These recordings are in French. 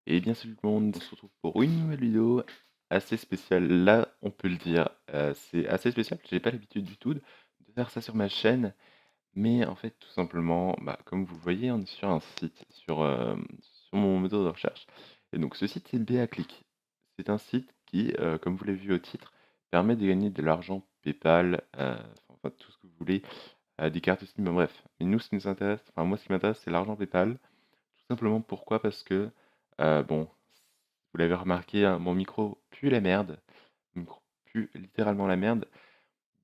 Et bien salut tout le monde, on se retrouve pour une nouvelle vidéo assez spéciale. Là, on peut le dire, c'est assez spécial. J'ai pas l'habitude du tout de faire ça sur ma chaîne, mais en fait, tout simplement, comme vous le voyez, on est sur un site, sur mon moteur de recherche. Et donc, ce site, c'est BAClick. C'est un site qui, comme vous l'avez vu au titre, permet de gagner de l'argent PayPal, enfin tout ce que vous voulez, des cartes SIM, bref. Mais nous, ce qui nous intéresse, enfin moi, ce qui m'intéresse, c'est l'argent PayPal. Tout simplement pourquoi? Parce que, bon, vous l'avez remarqué, hein, mon micro pue la merde. Mon micro pue littéralement la merde.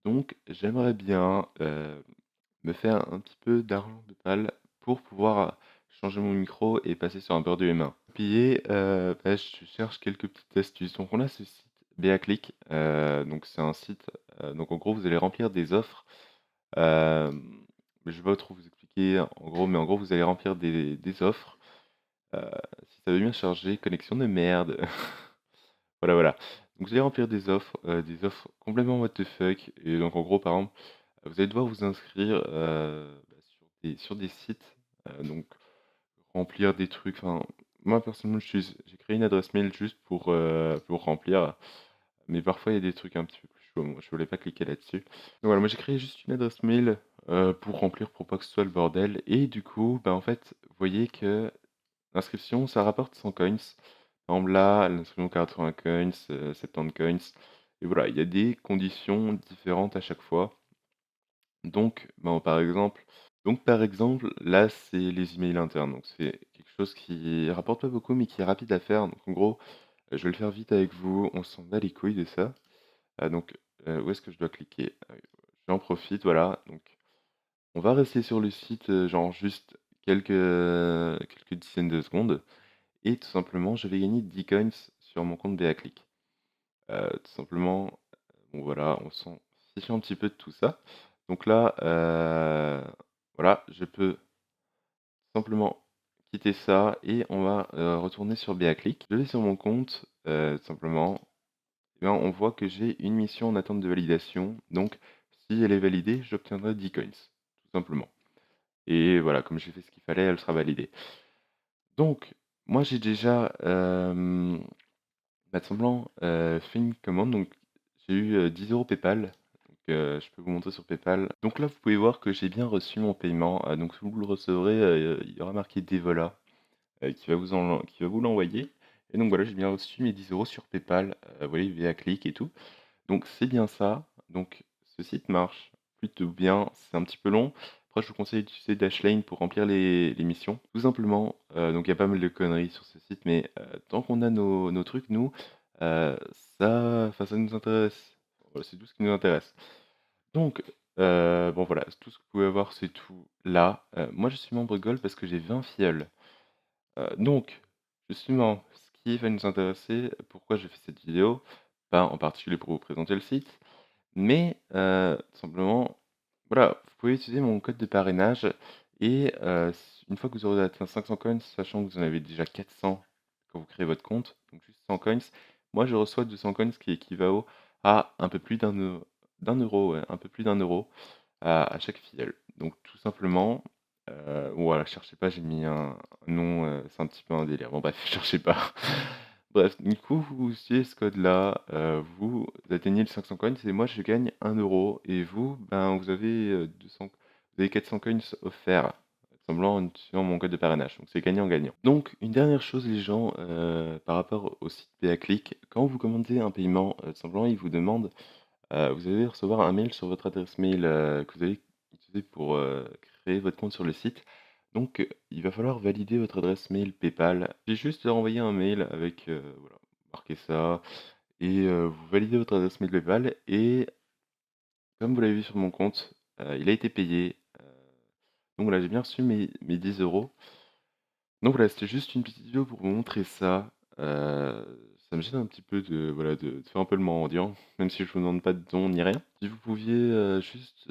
Donc j'aimerais bien, me faire un petit peu d'argent PayPal pour pouvoir, changer mon micro et passer sur un port de M1. Payer, je cherche quelques petites astuces. Donc on a ce site BAClick, donc c'est un site, donc en gros vous allez remplir des offres, je vais pas trop vous expliquer en gros, mais en gros vous allez remplir des offres. Heu, Si ça veut bien charger, connexion de merde. Voilà, voilà. Donc vous allez remplir des offres complètement what the fuck et donc en gros, par exemple, vous allez devoir vous inscrire, sur des sites, donc remplir des trucs, enfin, moi personnellement, j'ai créé une adresse mail juste pour remplir, mais parfois il y a des trucs un petit peu plus chauds. Moi, je voulais pas cliquer là-dessus. Donc voilà, moi j'ai créé juste une adresse mail, pour remplir, pour pas que ce soit le bordel et du coup, en fait, vous voyez que l'inscription, ça rapporte 100 coins. Par exemple, là, l'inscription 80 coins, 70 coins. Et voilà, il y a des conditions différentes à chaque fois. Donc, par exemple, là, c'est les emails internes. Donc, c'est quelque chose qui rapporte pas beaucoup, mais qui est rapide à faire. Donc, en gros, je vais le faire vite avec vous. On s'en bat les couilles de ça. Donc, où est-ce que je dois cliquer? J'en profite, voilà. Donc, on va rester sur le site, genre juste quelques dizaines de secondes. Et tout simplement, je vais gagner 10 coins sur mon compte BAClick. Tout simplement, bon voilà, on s'en fiche un petit peu de tout ça. Donc là, voilà, je peux simplement quitter ça et on va, retourner sur BAClick. Je vais sur mon compte, tout simplement, et bien on voit que j'ai une mission en attente de validation. Donc si elle est validée, j'obtiendrai 10 coins, tout simplement. Et voilà, comme j'ai fait ce qu'il fallait, elle sera validée. Donc, moi j'ai déjà, tout simplement, fait une commande, donc j'ai eu, 10 € PayPal, donc je peux vous montrer sur PayPal. Donc là, vous pouvez voir que j'ai bien reçu mon paiement, donc vous le recevrez, il y aura marqué Devola, qui va vous l'envoyer et donc voilà, j'ai bien reçu mes 10 € sur PayPal, vous voyez, via Click et tout. Donc c'est bien ça, donc ce site marche plutôt bien, c'est un petit peu long. Après, je vous conseille d'utiliser Dashlane pour remplir les missions. Tout simplement, donc il y a pas mal de conneries sur ce site, mais tant qu'on a nos trucs, nous, heu, ça nous intéresse. Voilà, c'est tout ce qui nous intéresse. Donc, bon voilà, c'est tout ce que vous pouvez avoir, c'est tout là. Moi, je suis membre Gold parce que j'ai 20 fioles. Donc, justement, ce qui va nous intéresser, pourquoi j'ai fait cette vidéo, pas en particulier pour vous présenter le site, mais tout simplement, voilà, vous pouvez utiliser mon code de parrainage et une fois que vous aurez atteint 500 coins, sachant que vous en avez déjà 400 quand vous créez votre compte, donc juste 100 coins, moi je reçois 200 coins qui équivaut à un peu plus d'un euro, ouais, un peu plus d'1 € à chaque filleul. Donc tout simplement, voilà, cherchez pas, j'ai mis un nom, c'est un petit peu un délire. Bon bref, cherchez pas. Bref, du coup, vous utilisez ce code-là, vous atteignez le 500 coins et moi je gagne 1 € et vous, vous avez, 200 vous avez 400 coins offerts, semblant sur mon code de parrainage, donc c'est gagnant-gagnant. Donc une dernière chose les gens, par rapport au site PayAclick, quand vous commandez un paiement, simplement il vous demande, vous allez recevoir un mail sur votre adresse mail, que vous allez utiliser pour, créer votre compte sur le site. Donc, il va falloir valider votre adresse mail PayPal. J'ai juste à renvoyer un mail avec, voilà, marquer ça et vous validez votre adresse mail PayPal et comme vous l'avez vu sur mon compte, il a été payé, donc voilà, j'ai bien reçu mes 10 €. Donc voilà, c'était juste une petite vidéo pour vous montrer ça. Ça me gêne un petit peu de faire un peu le mendiant, même si je vous demande pas de don ni rien. Si vous pouviez, juste,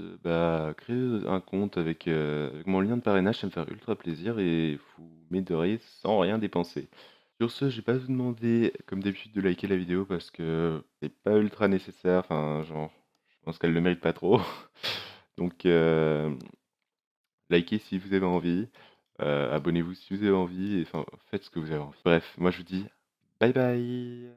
créer un compte avec mon lien de parrainage, ça me ferait ultra plaisir et vous m'aideriez sans rien dépenser. Sur ce, je vais pas vous demander, comme d'habitude, de liker la vidéo parce que c'est pas ultra nécessaire, enfin, genre, je pense qu'elle le mérite pas trop. Donc likez si vous avez envie. Abonnez-vous si vous avez envie et enfin, faites ce que vous avez envie. Bref, moi je vous dis bye bye!